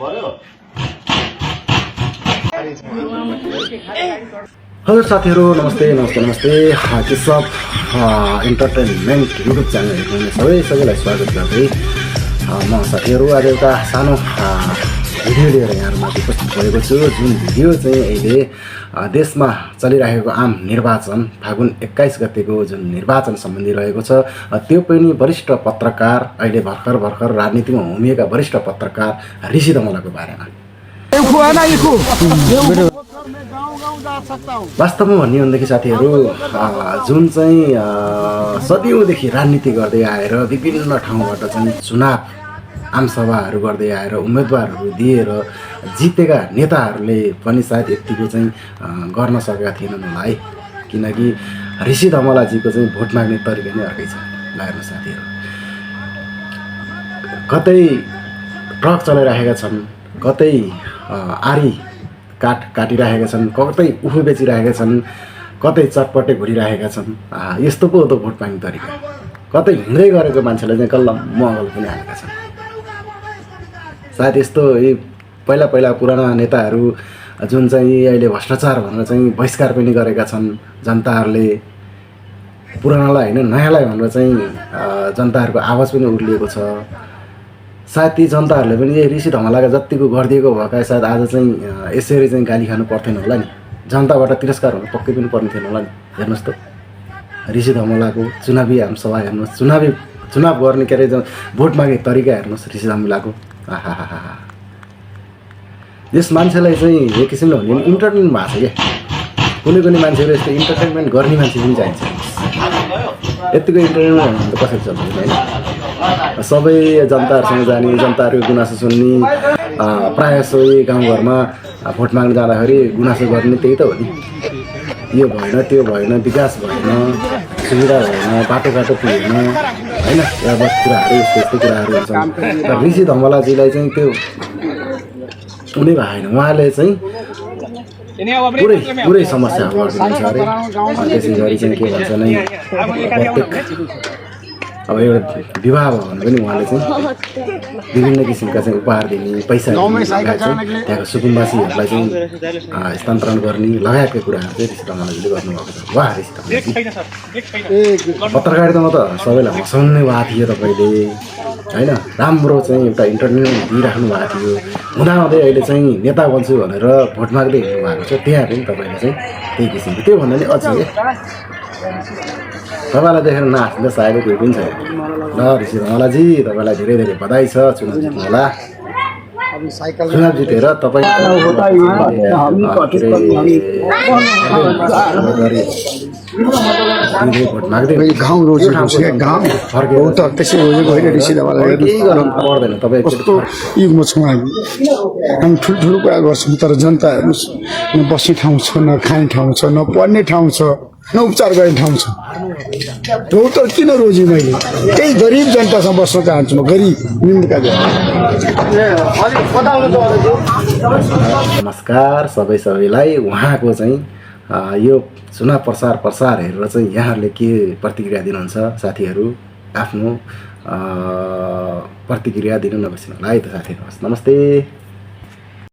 Hello साथीहरू, नमस्ते नमस्ते नमस्ते। केशव इन्टरटेनमेन्ट युट्युब च्यानल हेर्नुहुने सबैलाई स्वागत गर्दै म साथीहरू आज एउटा सानो भिडियो लिएर यहाँहरूमाथि उपस्थित भएको छु। जुन भिडियो चाहिँ अहिले देशमा चलिरहेको आम निर्वाचन फागुन 21 गतेको जुन निर्वाचन सम्बन्धी रहेको छ, त्यो पनि वरिष्ठ पत्रकार, अहिले भर्खर राजनीतिमा होमिएका वरिष्ठ पत्रकार ऋषि धमलाको बारेमा। वास्तवमा भन्ने हो भनेदेखि साथीहरू, जुन चाहिँ सदियौँदेखि राजनीति गर्दै आएर विभिन्न ठाउँबाट चाहिँ चुनाव आमसभाहरू गर्दै आएर उम्मेदवारहरू दिएर जितेका नेताहरूले पनि सायद यतिको चाहिँ गर्न सकेका थिएनन् होला है। किनकि ऋषि धमलाजीको चाहिँ भोट माग्ने तरिका नै अर्कै छ। ल हेर्नु साथीहरू, कतै ट्रक चलाइरहेका छन्, कतै आरी काठ काटिरहेका छन्, कतै उखु बेचिरहेका छन्, कतै चटपटे घुरिरहेका छन्। यस्तो पो हो त भोट माग्ने तरिका। कतै हिँड्दै गरेको मान्छेलाई चाहिँ कल्ल महँगो पनि हालेका छन्। सायद यस्तो पहिला पुराना नेताहरू जुन चाहिँ अहिले भ्रष्टाचार भनेर चाहिँ बहिष्कार पनि गरेका छन् जनताहरूले, पुरानालाई होइन नयाँलाई भनेर चाहिँ जनताहरूको आवाज पनि उर्लिएको छ। सायद ती जनताहरूले पनि ऋषि धमलाका जतिको गरिदिएको भएका सायद आज चाहिँ यसरी चाहिँ गाली खानु पर्थेन होला नि, जनताबाट तिरस्कार हुनु पक्कै पनि पर्ने थिएन होला नि। हेर्नुहोस् त, ऋषि धमलाको चुनावी आमसभा हेर्नुहोस्, चुनाव गर्ने के अरे भोट माग्ने तरिका हेर्नुहोस् ऋषि धमलाको। यस मान्छेलाई चाहिँ एक किसिमले भन्यो भने इन्टरटेनमेन्ट भएको छ क्या। कुनै मान्छेहरू यस्तो इन्टरटेनमेन्ट गर्ने मान्छे पनि चाहिन्छ। यतिको इन्टरटेनमेन्ट त कसरी चल्छ होइन। सबै जनताहरूसँग जाने, जनताहरूको गुनासो सुन्ने, प्रायः सबै गाउँघरमा भोट माग्न जाँदाखेरि गुनासो गर्ने त्यही त हो नि। यो भएन, त्यो भएन, विकास भएन, सुविधा भएन, बाटो पुगेन होइन, बस कुराहरू यस्तो कुराहरू हुन्छन्। तर ऋषि धमलाजीलाई चाहिँ त्यो कुनै भएन। उहाँले चाहिँ पुरै समस्या गरिदिन्छ अरे। त्यसै गरी चाहिँ के भन्छ नै, अब एउटा विवाह भयो भने पनि उहाँले चाहिँ विभिन्न किसिमका चाहिँ उपहार दिने, पैसा दिने लगायत चाहिँ त्यहाँको सुकुम्बासीहरूलाई चाहिँ स्थानान्तरण गर्ने लगायतका कुराहरू चाहिँ ऋषि धमलाजीले गर्नुभएको छ। वाह ऋषि धमलाजी, पत्रकारितामा त सबैलाई हँसाउने भएको थियो तपाईँले होइन। राम्रो चाहिँ एउटा इन्टरटेनमेन्ट दिइराख्नु भएको थियो। हुँदाहुँदै अहिले चाहिँ नेता बन्छु भनेर भोट माग्दै हिँड्नु भएको छ। त्यहाँ पनि तपाईँले चाहिँ त्यही किसिमको, त्यो भन्दा नि अझै तपाईँलाई देखेर नाच्दा सायद केही पनि छैन। ल ऋषि धमलाजी, तपाईँलाई धेरै बधाई छ। चुनाव जित्नु होला। चुनाव जितेर तपाईँ भोट माग्दै गाउँ रोजेको छ। गाउँ फर्केको त त्यसै रोजेको होइन। ऋषि धमला केही गर्नु पर्दैन। तपाईँ कस्तो युगमा छौँ हामी ठुल्ठुलो कुरा गर्छौँ, तर जनता हेर्नुहोस्, न बस्ने ठाउँ छ, न खाने ठाउँ छ, न पढ्ने ठाउँ छ, न उपचार गर्ने ठाउँ छ। हो त किन रोजी मैले त्यही गरिब जनतासँग बस्न चाहन्छु। म गरिब निम्नका। नमस्कार सबैलाई। उहाँको चाहिँ यो चुनाव प्रसार हेरेर चाहिँ यहाँहरूले के प्रतिक्रिया दिनुहुन्छ साथीहरू? आफ्नो प्रतिक्रिया दिनु नबिर्सिनु होला है त साथीहरू। नमस्ते।